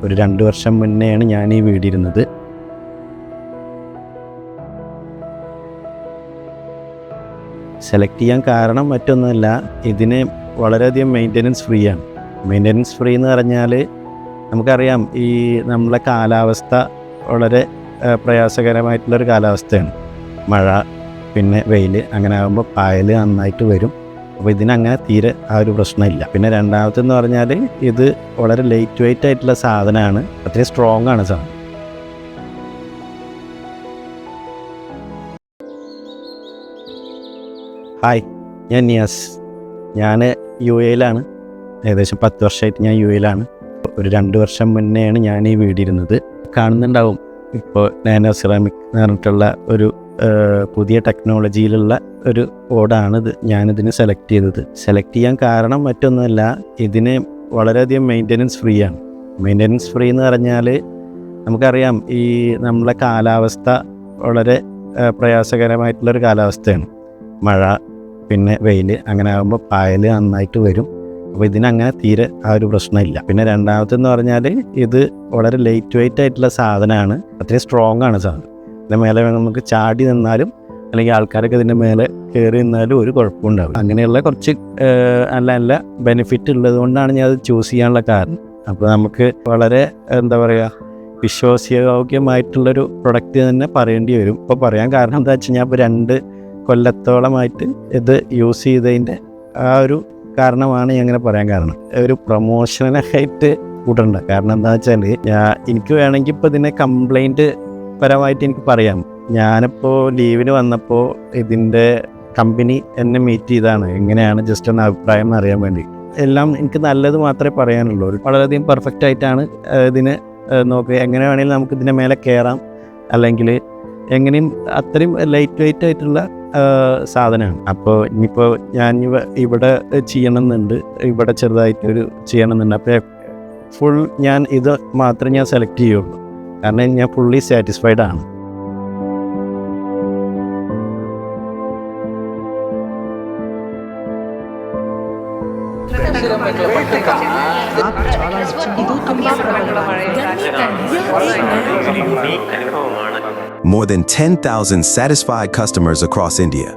ഒരു 2 വർഷം മുന്നെയാണ് ഞാൻ ഈ വീടിരുന്നത്. സെലക്ട് ചെയ്യാൻ കാരണം മറ്റൊന്നുമല്ല, ഇതിന് വളരെയധികം മെയിൻ്റനൻസ് ഫ്രീ ആണ്. മെയിൻ്റനൻസ് ഫ്രീ എന്ന് പറഞ്ഞാൽ നമുക്കറിയാം, ഈ നമ്മളെ കാലാവസ്ഥ വളരെ പ്രയാസകരമായിട്ടുള്ളൊരു കാലാവസ്ഥയാണ്. മഴ പിന്നെ വെയിൽ, അങ്ങനെ ആകുമ്പോൾ പായൽ നന്നായിട്ട് വരും. അപ്പോൾ ഇതിനങ്ങനെ തീരെ ആ ഒരു പ്രശ്നമില്ല. പിന്നെ രണ്ടാമത്തെന്ന് പറഞ്ഞാൽ ഇത് വളരെ ലൈറ്റ് വെയിറ്റ് ആയിട്ടുള്ള സാധനമാണ്, അത്രയും സ്ട്രോങ് ആണ് സാധനം. ഹായ്, ഞാൻ നിയാസ്. ഞാൻ UAE-ലാണ്. ഏകദേശം 10 വർഷമായിട്ട് ഞാൻ UAE-ലാണ്. ഒരു 2 വർഷം മുന്നെയാണ് ഞാൻ ഈ വീടിരുന്നത്. കാണുന്നുണ്ടാവും, ഇപ്പോൾ നാനോ സെറാമിക് എന്ന് പറഞ്ഞിട്ടുള്ള ഒരു പുതിയ ടെക്നോളജിയിലുള്ള ഒരു ഓടാണിത്. ഞാനിതിന് സെലക്ട് ചെയ്തത്. സെലക്ട് ചെയ്യാൻ കാരണം മറ്റൊന്നുമല്ല, ഇതിന് വളരെയധികം മെയിൻ്റനൻസ് ഫ്രീ ആണ്. മെയിൻ്റനൻസ് ഫ്രീ എന്ന് പറഞ്ഞാൽ നമുക്കറിയാം, ഈ നമ്മളെ കാലാവസ്ഥ വളരെ പ്രയാസകരമായിട്ടുള്ളൊരു കാലാവസ്ഥയാണ്. മഴ പിന്നെ വെയിൽ, അങ്ങനെ ആകുമ്പോൾ പായൽ നന്നായിട്ട് വരും. അപ്പോൾ ഇതിനങ്ങനെ തീരെ ആ ഒരു പ്രശ്നമില്ല. പിന്നെ രണ്ടാമത്തെന്ന് പറഞ്ഞാൽ ഇത് വളരെ ലൈറ്റ് വെയിറ്റ് ആയിട്ടുള്ള സാധനമാണ്, അത്രയും സ്ട്രോങ് ആണ് സാധനം. ഇതിൻ്റെ മേലെ നമുക്ക് ചാടി നിന്നാലും അല്ലെങ്കിൽ ആൾക്കാരൊക്കെ ഇതിൻ്റെ മേലെ കയറി നിന്നാലും ഒരു കുഴപ്പമുണ്ടാവും. അങ്ങനെയുള്ള കുറച്ച് നല്ല ബെനിഫിറ്റ് ഉള്ളത് കൊണ്ടാണ് ഞാൻ അത് ചൂസ് ചെയ്യാനുള്ള കാരണം. അപ്പോൾ നമുക്ക് വളരെ വിശ്വാസയോഗ്യമായിട്ടുള്ളൊരു പ്രൊഡക്റ്റ് തന്നെ പറയേണ്ടി വരും. ഇപ്പോൾ പറയാൻ കാരണം എന്താ വെച്ച് കഴിഞ്ഞാൽ, ഇപ്പോൾ 2 കൊല്ലത്തോളമായിട്ട് ഇത് യൂസ് ചെയ്തതിൻ്റെ ആ ഒരു കാരണമാണ് ഞാൻ അങ്ങനെ പറയാൻ കാരണം. ഒരു പ്രൊമോഷനായിട്ട് കൂട്ടണ്ട. കാരണം എന്താ വെച്ചാൽ, എനിക്ക് വേണമെങ്കിൽ ഇപ്പോൾ ഇതിനെ കംപ്ലൈൻറ്റ് പരമായിട്ട് എനിക്ക് പറയാം. ഞാനിപ്പോൾ ലീവിന് വന്നപ്പോൾ ഇതിൻ്റെ കമ്പനി എന്നെ മീറ്റ് ചെയ്താണ്, എങ്ങനെയാണ് ജസ്റ്റ് ഒന്ന് അഭിപ്രായം അറിയാൻ വേണ്ടി. എല്ലാം എനിക്ക് നല്ലത് മാത്രമേ പറയാനുള്ളൂ. വളരെയധികം പെർഫെക്റ്റ് ആയിട്ടാണ് ഇതിന് നോക്കുക. എങ്ങനെ വേണമെങ്കിലും നമുക്ക് ഇതിൻ്റെ മേലെ കയറാം, അല്ലെങ്കിൽ എങ്ങനെയും അത്രയും ലൈറ്റ് വെയിറ്റ് ആയിട്ടുള്ള സാധനമാണ്. അപ്പോൾ ഇനിയിപ്പോൾ ഞാൻ ഇവിടെ ചെയ്യണമെന്നുണ്ട്, ഇവിടെ ചെറുതായിട്ടൊരു ചെയ്യണമെന്നുണ്ട്. അപ്പോൾ ഫുൾ ഞാൻ ഇത് മാത്രമേ ഞാൻ സെലക്ട് ചെയ്യുള്ളൂ, കാരണം ഞാൻ ഫുള്ളി സാറ്റിസ്ഫൈഡ് ആണ്. More than 10,000 satisfied customers across India.